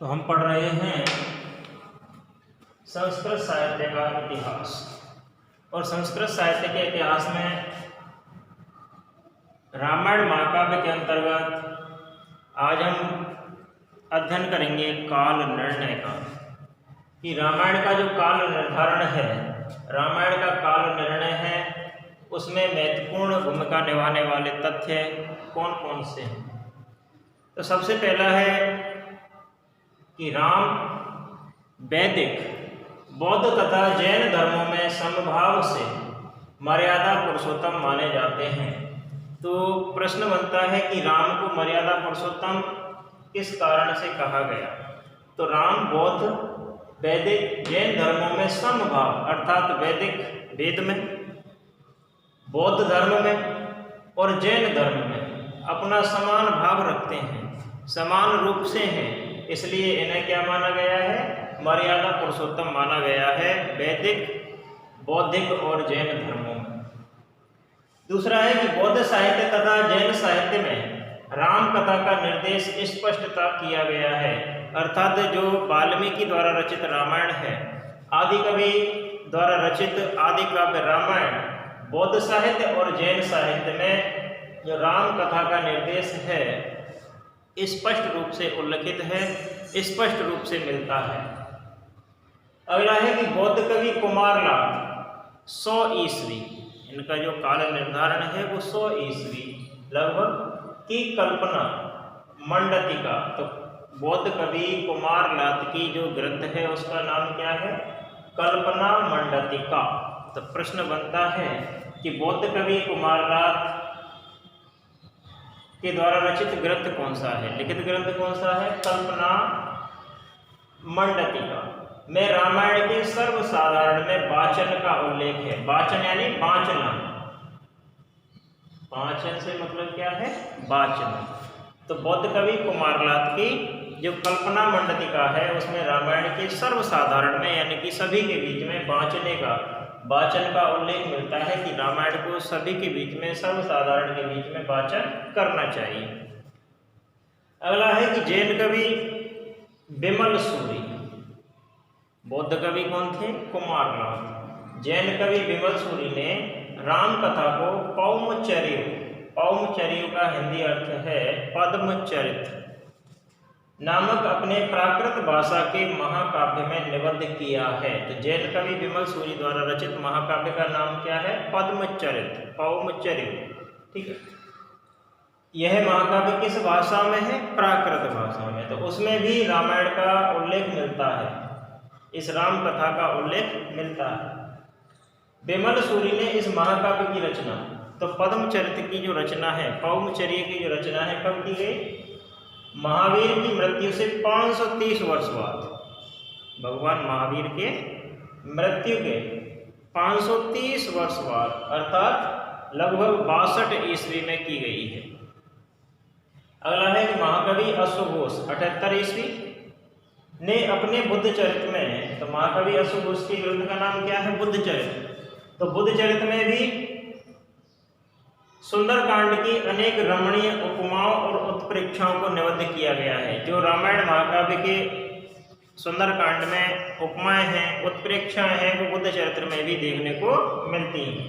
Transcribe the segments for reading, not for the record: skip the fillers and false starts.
तो हम पढ़ रहे हैं संस्कृत साहित्य का इतिहास। और संस्कृत साहित्य के इतिहास में रामायण महाकाव्य के अंतर्गत आज हम अध्ययन करेंगे काल निर्णय का, कि रामायण का जो काल निर्धारण है, रामायण का काल निर्णय है, उसमें महत्वपूर्ण भूमिका निभाने वाले तथ्य कौन कौन से हैं। तो सबसे पहला है कि राम वैदिक, बौद्ध तथा जैन धर्मों में समभाव से मर्यादा पुरुषोत्तम माने जाते हैं। तो प्रश्न बनता है कि राम को मर्यादा पुरुषोत्तम किस कारण से कहा गया। तो राम बौद्ध, वैदिक, जैन धर्मों में समभाव अर्थात वैदिक वेद में, बौद्ध धर्म में और जैन धर्म में अपना समान भाव रखते हैं, समान रूप से हैं, इसलिए इन्हें क्या माना गया है, मर्यादा पुरुषोत्तम माना गया है वैदिक, बौद्धिक और जैन धर्मों में। दूसरा है कि बौद्ध साहित्य तथा जैन साहित्य में राम कथा का निर्देश स्पष्टता किया गया है, अर्थात जो वाल्मीकि द्वारा रचित रामायण है, आदि कवि द्वारा रचित आदि काव्य रामायण, बौद्ध साहित्य और जैन साहित्य में जो राम कथा का निर्देश है स्पष्ट रूप से उल्लिखित है, स्पष्ट रूप से मिलता है। अगला है कि बौद्ध कवि कुमारलाल 100 ईस्वी, इनका जो काल निर्धारण है वो 100 ईस्वी लगभग की कल्पना मंडतिका। तो बौद्ध कवि कुमारलाल की जो ग्रंथ है उसका नाम क्या है, कल्पना मंडतिका। तो प्रश्न बनता है कि बौद्ध कवि कुमारलाल के द्वारा रचित ग्रंथ कौन सा है, लिखित ग्रंथ कौन सा है, कल्पना मंडतिका में रामायण के सर्वसाधारण में वाचन का उल्लेख है। वाचन यानी वाचना, वाचन से मतलब क्या है, वाचन। तो बौद्ध कवि कुमारलाल की जो कल्पना मंडतिका है उसमें रामायण के सर्वसाधारण में यानी कि सभी के बीच में वाचने का, वाचन का उल्लेख मिलता है कि रामायण को सभी के बीच में, सर्वसाधारण के बीच में वाचन करना चाहिए। अगला है कि जैन कवि विमल सूरी, बौद्ध कवि कौन थे, कुमारलाल। जैन कवि विमल सूरी ने राम कथा को पौमचर्य, पौमचर्य का हिंदी अर्थ है पद्मचरित नामक अपने प्राकृत भाषा के महाकाव्य में निबद्ध किया है। तो जैन कवि विमल सूरी द्वारा रचित महाकाव्य का नाम क्या है, पद्मचरित, पौमचर्य। ठीक है, यह महाकाव्य किस भाषा में है, प्राकृत भाषा में। तो उसमें भी रामायण का उल्लेख मिलता है, इस राम कथा का उल्लेख मिलता है। विमल सूरी ने इस महाकाव्य की रचना, तो पद्मचरित की जो रचना है, पौमचर्य की जो रचना है, कब की गई, महावीर की मृत्यु से 530 वर्ष बाद, भगवान महावीर के मृत्यु के 530 वर्ष बाद अर्थात लगभग 62 ईस्वी में की गई है। अगला है कि महाकवि अश्वघोष 78 ईस्वी ने अपने बुद्ध चरित में, तो महाकवि अश्वघोष के ग्रंथ का नाम क्या है, बुद्ध चरित। तो बुद्ध चरित में भी सुंदरकांड की अनेक रमणीय उपमाओं और उत्प्रेक्षाओं को निबद्ध किया गया है। जो रामायण महाकाव्य के सुंदरकांड में उपमाएं हैं, उत्प्रेक्षाएं हैं, वो बुद्ध चरित्र में भी देखने को मिलती हैं।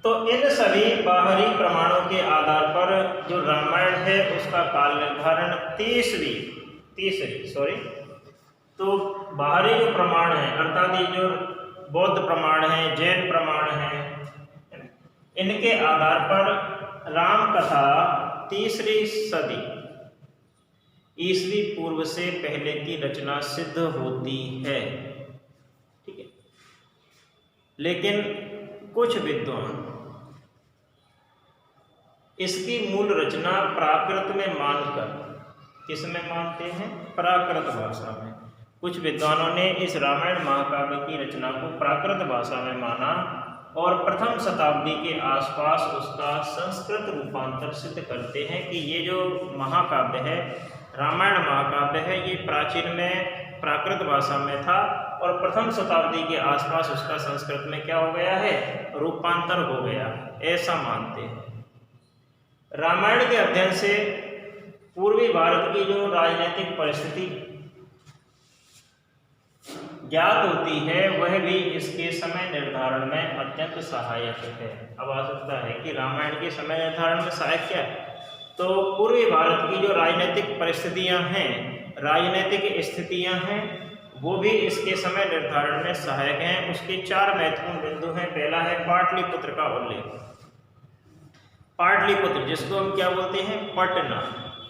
तो इन सभी बाहरी प्रमाणों के आधार पर जो रामायण है उसका काल निर्धारण तो बाहरी जो प्रमाण है अर्थात ये जो बौद्ध प्रमाण है, जैन प्रमाण है, इनके आधार पर राम कथा 3री सदी ईस्वी पूर्व से पहले की रचना सिद्ध होती है। ठीक है, लेकिन कुछ विद्वान इसकी मूल रचना प्राकृत में मानकर, किस में मानते हैं, प्राकृत भाषा में। कुछ विद्वानों ने इस रामायण महाकाव्य की रचना को प्राकृत भाषा में माना और प्रथम शताब्दी के आसपास उसका संस्कृत रूपांतर सिद्ध करते हैं कि ये जो महाकाव्य है, रामायण महाकाव्य है, ये प्राचीन में प्राकृत भाषा में था और प्रथम शताब्दी के आसपास उसका संस्कृत में क्या हो गया है, रूपांतर हो गया, ऐसा मानते हैं। रामायण के अध्ययन से पूर्वी भारत की जो राजनीतिक परिस्थिति ज्ञात होती है वह भी इसके समय निर्धारण में अत्यंत सहायक है। अब आ सकता है कि रामायण के समय निर्धारण में सहायक क्या है, तो पूर्वी भारत की जो राजनीतिक परिस्थितियां हैं, राजनीतिक स्थितियां हैं, वो भी इसके समय निर्धारण में सहायक हैं। उसके 4 महत्वपूर्ण बिंदु हैं। पहला है पाटलिपुत्र का उल्लेख। पाटलिपुत्र जिसको हम क्या बोलते हैं, पटना।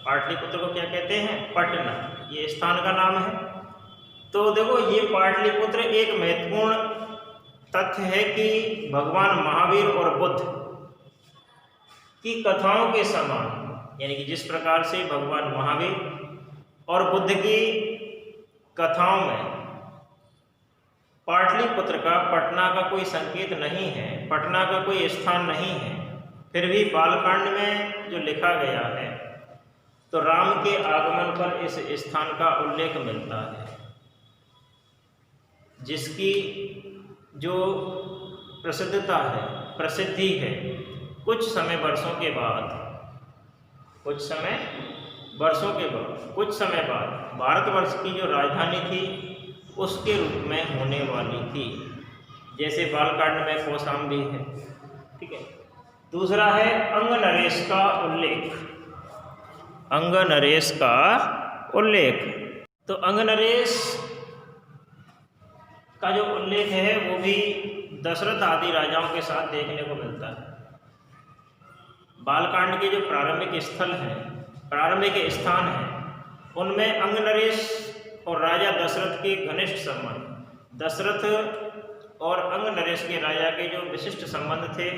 पाटलिपुत्र को क्या कहते हैं, पटना, ये स्थान का नाम है। तो देखो ये पाटलिपुत्र एक महत्वपूर्ण तथ्य है कि भगवान महावीर और बुद्ध की कथाओं के समान, यानी कि जिस प्रकार से भगवान महावीर और बुद्ध की कथाओं में पाटलिपुत्र का, पटना का कोई संकेत नहीं है, पटना का कोई स्थान नहीं है, फिर भी बालकांड में जो लिखा गया है तो राम के आगमन पर इस स्थान का उल्लेख मिलता है, जिसकी जो प्रसिद्धता है, प्रसिद्धि है, कुछ समय वर्षों के बाद भारतवर्ष की जो राजधानी थी उसके रूप में होने वाली थी, जैसे बालकांड में कौशाम्बी है। ठीक है। दूसरा है अंगनरेश का उल्लेख। अंगनरेश का उल्लेख, तो अंगनरेश का जो उल्लेख है वो भी दशरथ आदि राजाओं के साथ देखने को मिलता है। बालकांड के जो प्रारंभिक स्थान हैं उनमें अंगनरेश और राजा दशरथ के घनिष्ठ संबंध, दशरथ और अंगनरेश के राजा के जो विशिष्ट संबंध थे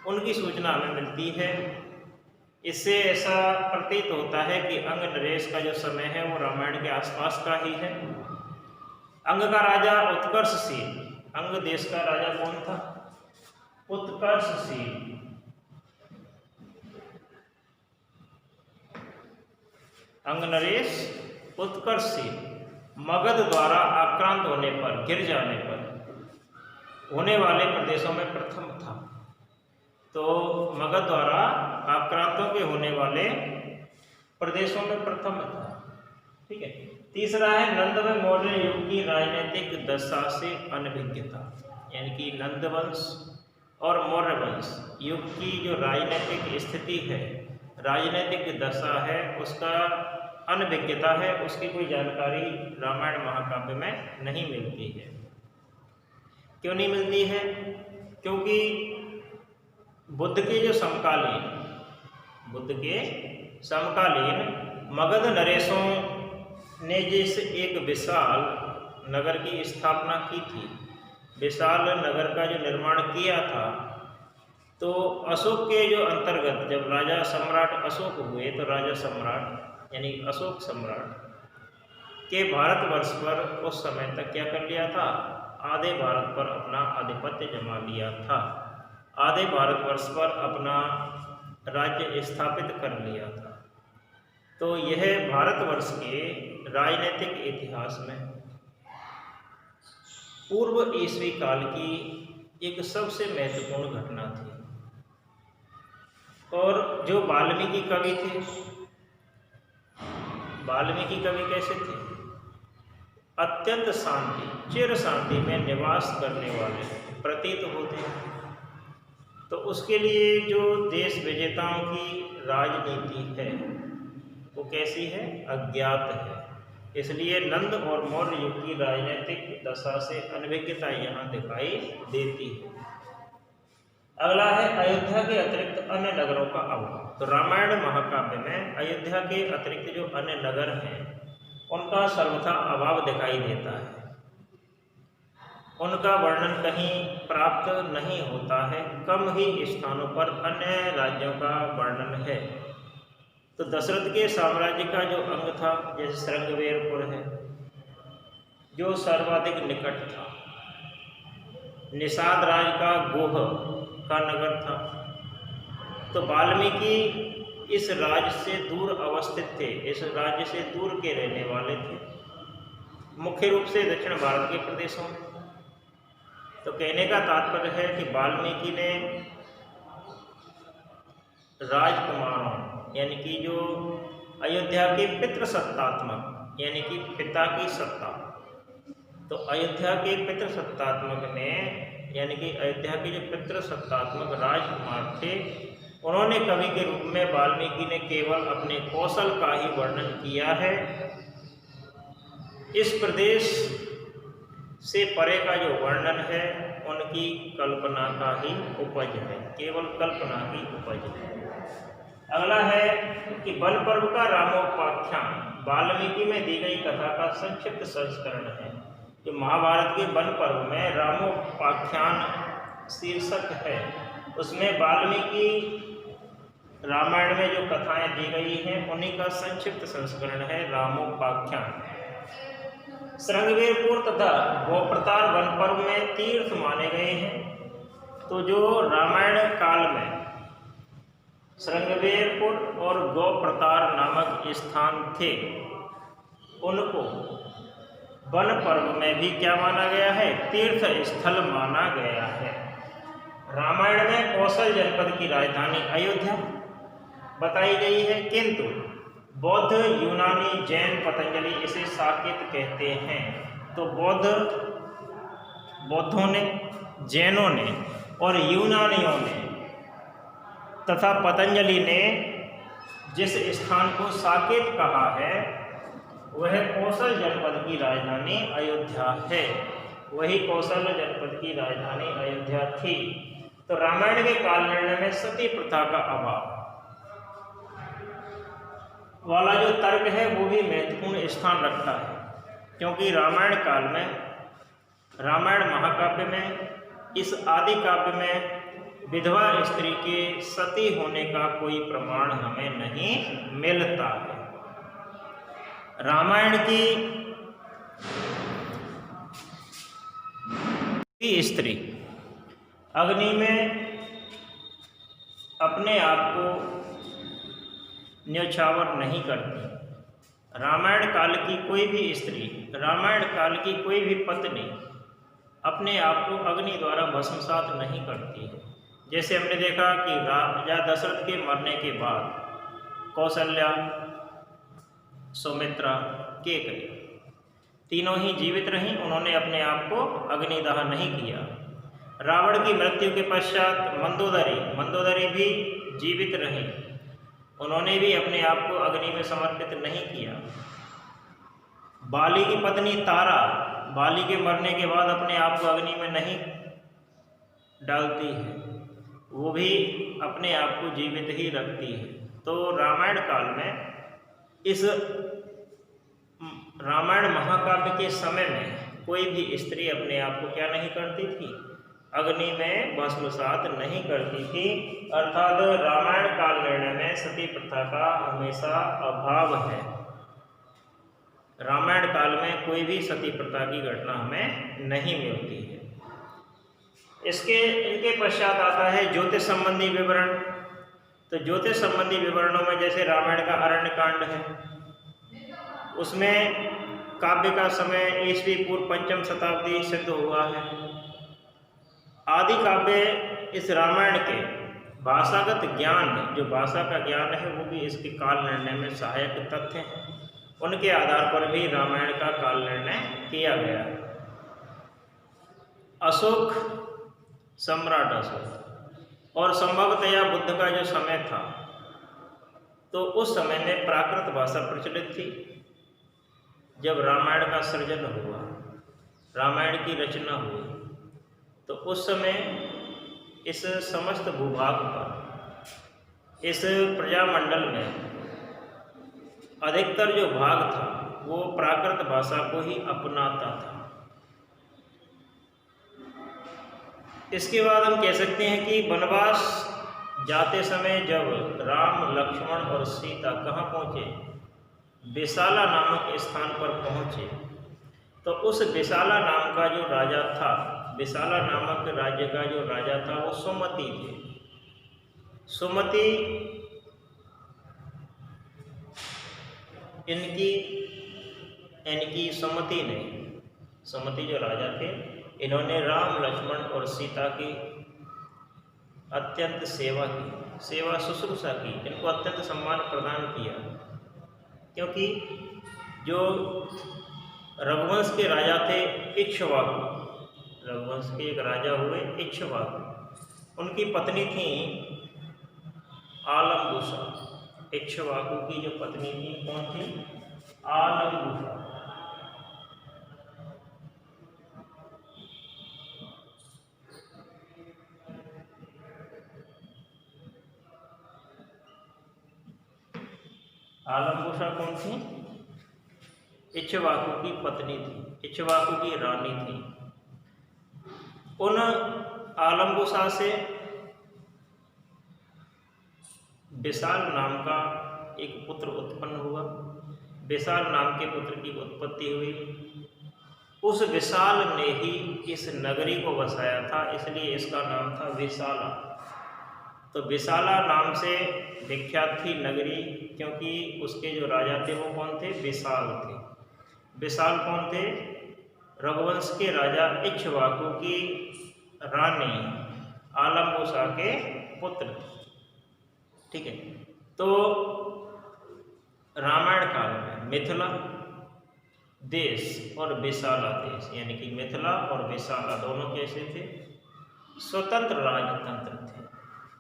उनकी सूचना हमें मिलती है। इससे ऐसा प्रतीत होता है कि अंगनरेश का जो समय है वो रामायण के आसपास का ही है। अंग का राजा उत्कर्षशील, अंग देश का राजा कौन था, उत्कर्षशील। अंगनरेश उत्कर्षशील मगध द्वारा आक्रांत होने पर, गिर जाने पर होने वाले प्रदेशों में प्रथम था। तो मगध द्वारा आक्रांतों के होने वाले प्रदेशों में प्रथम था। ठीक है। तीसरा है नंद व मौर्य युग की राजनीतिक दशा से अनभिज्ञता, यानी कि नंद वंश और मौर्य वंश युग की जो राजनीतिक स्थिति है, राजनीतिक दशा है, उसका अनभिज्ञता है, उसकी कोई जानकारी रामायण महाकाव्य में नहीं मिलती है। क्यों नहीं मिलती है? क्योंकि बुद्ध के समकालीन मगध नरेशों ने जिस एक विशाल नगर की स्थापना की थी, विशाल नगर का जो निर्माण किया था, तो अशोक के जो अंतर्गत जब राजा सम्राट अशोक हुए तो राजा सम्राट यानी अशोक सम्राट के भारतवर्ष पर उस समय तक क्या कर लिया था, आधे भारत पर अपना आधिपत्य जमा लिया था, आधे भारतवर्ष पर अपना राज्य स्थापित कर लिया था। तो यह भारतवर्ष के राजनीतिक इतिहास में पूर्व ईस्वी काल की एक सबसे महत्वपूर्ण घटना थी। और जो वाल्मीकि कवि थे, वाल्मीकि कवि कैसे थे? अत्यंत शांति, चिर शांति में निवास करने वाले प्रतीत होते हैं। तो उसके लिए जो देश विजेताओं की राजनीति है वो कैसी है? अज्ञात है। इसलिए नंद और मौर्य युग की राजनीतिक दशा से अनभिज्ञता यहाँ दिखाई देती है। अगला है अयोध्या के अतिरिक्त अन्य नगरों का अभाव। तो रामायण महाकाव्य में अयोध्या के अतिरिक्त जो अन्य नगर हैं उनका सर्वथा अभाव दिखाई देता है, उनका वर्णन कहीं प्राप्त नहीं होता है, कम ही स्थानों पर अन्य राज्यों का वर्णन है। तो दशरथ के साम्राज्य का जो अंग था, जैसे श्रृंगवेरपुर है जो सर्वाधिक निकट था, निषाद राज का गोह का नगर था। तो वाल्मीकि इस राज्य से दूर अवस्थित थे, इस राज्य से दूर के रहने वाले थे, मुख्य रूप से दक्षिण भारत के प्रदेशों में। तो कहने का तात्पर्य है कि वाल्मीकि ने राजकुमारों यानी कि जो अयोध्या के पितृसत्तात्मक यानी कि पिता की सत्ता। तो अयोध्या के पितृसत्तात्मक ने यानी कि अयोध्या के जो पितृसत्तात्मक राजकुमार थे, उन्होंने कवि के रूप में वाल्मीकि ने केवल अपने कौशल का ही वर्णन किया है। इस प्रदेश से परे का जो वर्णन है उनकी कल्पना का ही उपज है, केवल कल्पना की उपज है। अगला है कि वन पर्व का रामोपाख्यान वाल्मीकि में दी गई कथा का संक्षिप्त संस्करण है। जो महाभारत के वन पर्व में रामोपाख्यान शीर्षक है, उसमें वाल्मीकि रामायण में जो कथाएं दी गई हैं उन्हीं का संक्षिप्त संस्करण है रामोपाख्यान। श्रृंगवीरपुर तथा गोप्रतार वन पर्व में तीर्थ माने गए हैं। तो जो रामायण काल में श्रृंगवीरपुर और गोप्रतार नामक स्थान थे, उनको वन पर्व में भी क्या माना गया है? तीर्थ स्थल माना गया है। रामायण में कौशल जनपद की राजधानी अयोध्या बताई गई है, किंतु बौद्ध, यूनानी, जैन, पतंजलि इसे साकेत कहते हैं। तो बौद्धों ने, जैनों ने और यूनानियों ने तथा पतंजलि ने जिस स्थान को साकेत कहा है वह कौशल जनपद की राजधानी अयोध्या है। वही कौशल जनपद की राजधानी अयोध्या थी। तो रामायण के काल निर्णय में सती प्रथा का अभाव वाला जो तर्क है वो भी महत्वपूर्ण स्थान रखता है, क्योंकि रामायण काल में, रामायण महाकाव्य में, इस आदि काव्य में विधवा स्त्री के सती होने का कोई प्रमाण हमें नहीं मिलता है। रामायण की स्त्री अग्नि में अपने आप को न्यौछावर नहीं करती। रामायण काल की कोई भी स्त्री, रामायण काल की कोई भी पत्नी अपने आप को अग्नि द्वारा भस्मसात नहीं करती है। जैसे हमने देखा कि राजा दशरथ के मरने के बाद कौशल्या, सुमित्रा, केकई तीनों ही जीवित रहीं, उन्होंने अपने आप को अग्निदाह नहीं किया। रावण की मृत्यु के पश्चात मंदोदरी भी जीवित रहीं, उन्होंने भी अपने आप को अग्नि में समर्पित नहीं किया। बाली की पत्नी तारा बाली के मरने के बाद अपने आप को अग्नि में नहीं डालती है, वो भी अपने आप को जीवित ही रखती है। तो रामायण काल में, इस रामायण महाकाव्य के समय में कोई भी स्त्री अपने आप को क्या नहीं करती थी? अग्नि में भस्मसात नहीं करती थी। अर्थात रामायण काल निर्णय में सती प्रथा का हमेशा अभाव है। रामायण काल में कोई भी सती प्रथा की घटना हमें नहीं मिलती है। इनके पश्चात आता है ज्योतिष संबंधी विवरण। तो ज्योतिष संबंधी विवरणों में जैसे रामायण का अरण्य कांड है, उसमें काव्य का समय ईस्वी पूर्व 5वीं शताब्दी सिद्ध हुआ है। आदि काव्य इस रामायण के भाषागत ज्ञान, जो भाषा का ज्ञान है, वो भी इसके काल निर्णय में सहायक तथ्य हैं। उनके आधार पर भी रामायण का काल निर्णय किया गया है। अशोक, सम्राट अशोक और संभवतया बुद्ध का जो समय था, तो उस समय में प्राकृत भाषा प्रचलित थी। जब रामायण का सृजन हुआ, रामायण की रचना हुई, तो उस समय इस समस्त भूभाग पर, इस प्रजामंडल में अधिकतर जो भाग था वो प्राकृत भाषा को ही अपनाता था। इसके बाद हम कह सकते हैं कि वनवास जाते समय जब राम, लक्ष्मण और सीता कहाँ पहुँचे? विशाला नामक स्थान पर पहुँचे। तो उस विशाला नाम का जो राजा था, विशाला नामक राज्य का जो राजा था वो सुमति थे। सुमति इनकी सुमति जो राजा थे, इन्होंने राम, लक्ष्मण और सीता की अत्यंत सेवा की, सेवा शुश्रूषा की, इनको अत्यंत सम्मान प्रदान किया। क्योंकि जो रघुवंश के राजा थे इक्ष्वाकु, रघुवंश के एक राजा हुए इक्ष्वाकु, उनकी पत्नी थी आलम्बुसा। इक्ष्वाकु की जो पत्नी थी कौन थी? आलम्बुसा। आलम्बुसा कौन थी? इक्ष्वाकु की पत्नी थी, इक्ष्वाकु की रानी थी। उन आलम्बुसा से विशाल नाम का एक पुत्र उत्पन्न हुआ। विशाल नाम के पुत्र की उत्पत्ति हुई। उस विशाल ने ही इस नगरी को बसाया था, इसलिए इसका नाम था विशाला। तो विशाला नाम से विख्यात थी नगरी, क्योंकि उसके जो राजा थे वो कौन थे? विशाल थे। विशाल कौन थे? रघुवंश के राजा इक्ष्वाकु की रानी आलम्बुसा के पुत्र। ठीक है। तो रामायण काल में मिथिला देश और विशाला देश, यानी कि मिथिला और विशाला दोनों कैसे थे? स्वतंत्र राजतंत्र थे,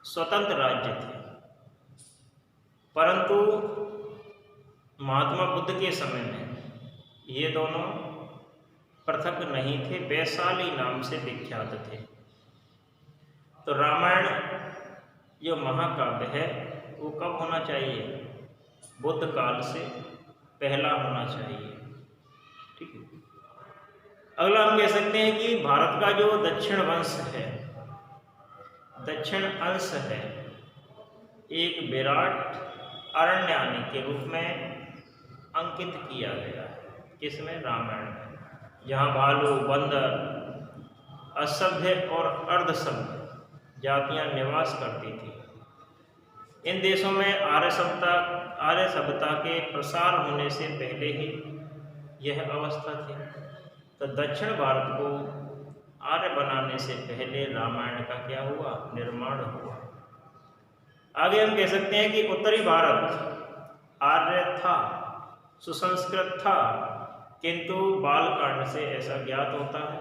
स्वतंत्र राज्य थे। परंतु महात्मा बुद्ध के समय में ये दोनों पृथक नहीं थे, वैशाली नाम से विख्यात थे। तो रामायण जो महाकाव्य है वो कब होना चाहिए? बुद्ध काल से पहला होना चाहिए। ठीक है। अगला हम कह सकते हैं कि भारत का जो दक्षिण वंश है, दक्षिण अंश है, एक विराट अरण्यानी के रूप में अंकित किया गया है। किसमें? रामायण में। जहाँ भालू, बंदर, असभ्य और अर्धसभ्य जातियां निवास करती थी। इन देशों में आर्य सभ्यता के प्रसार होने से पहले ही यह अवस्था थी। तो दक्षिण भारत को आर्य बनाने से पहले रामायण का क्या हुआ? निर्माण हुआ। आगे हम कह सकते हैं कि उत्तरी भारत आर्य था, सुसंस्कृत था, किंतु बालकांड से ऐसा ज्ञात होता है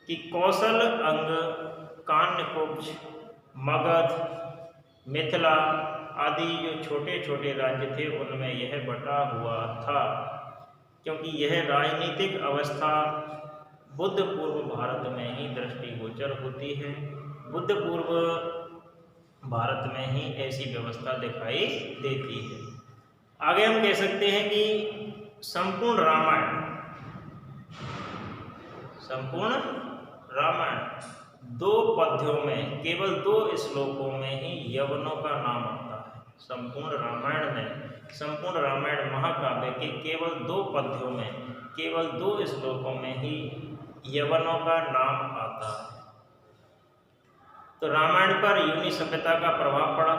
कि कौशल, अंग, कान्यकुब्ज, मगध, मिथिला आदि जो छोटे छोटे राज्य थे उनमें यह बटा हुआ था, क्योंकि यह राजनीतिक अवस्था बुद्ध पूर्व भारत में ही दृष्टिगोचर होती है। बुद्ध पूर्व भारत में ही ऐसी व्यवस्था दिखाई देती है। आगे हम कह सकते हैं कि संपूर्ण रामायण 2 पद्यों में, केवल 2 श्लोकों में ही यवनों का नाम आता है। संपूर्ण रामायण महाकाव्य के केवल 2 पद्यों में, केवल 2 श्लोकों में ही यवनों का नाम आता है। तो रामायण पर यूनी सभ्यता का प्रभाव पड़ा,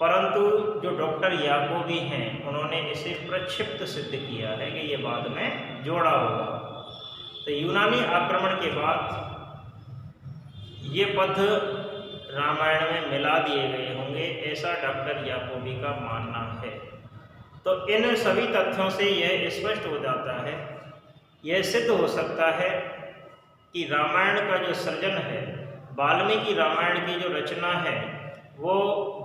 परंतु जो डॉक्टर याकोबी हैं उन्होंने इसे प्रक्षिप्त सिद्ध किया है कि ये बाद में जोड़ा होगा। तो यूनानी आक्रमण के बाद ये पद रामायण में मिला दिए गए होंगे, ऐसा डॉक्टर याकोबी का मानना है। तो इन सभी तथ्यों से यह स्पष्ट हो जाता है, यह सिद्ध हो सकता है कि रामायण का जो सृजन है, वाल्मीकि रामायण की जो रचना है, वो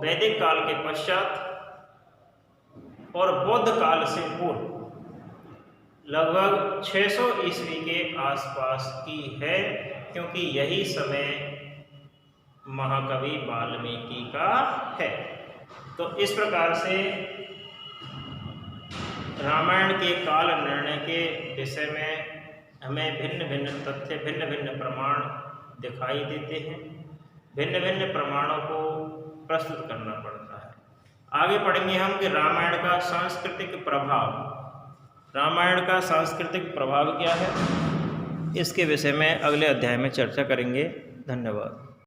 वैदिक काल के पश्चात और बौद्ध काल से पूर्व लगभग 600 ईस्वी के आसपास की है, क्योंकि यही समय महाकवि वाल्मीकि का है। तो इस प्रकार से रामायण के काल निर्णय के विषय में हमें भिन्न भिन्न तथ्य, भिन्न भिन्न प्रमाण दिखाई देते हैं। भिन्न भिन्न प्रमाणों को प्रस्तुत करना पड़ता है। आगे पढ़ेंगे हम कि रामायण का सांस्कृतिक प्रभाव। रामायण का सांस्कृतिक प्रभाव क्या है, इसके विषय में अगले अध्याय में चर्चा करेंगे। धन्यवाद।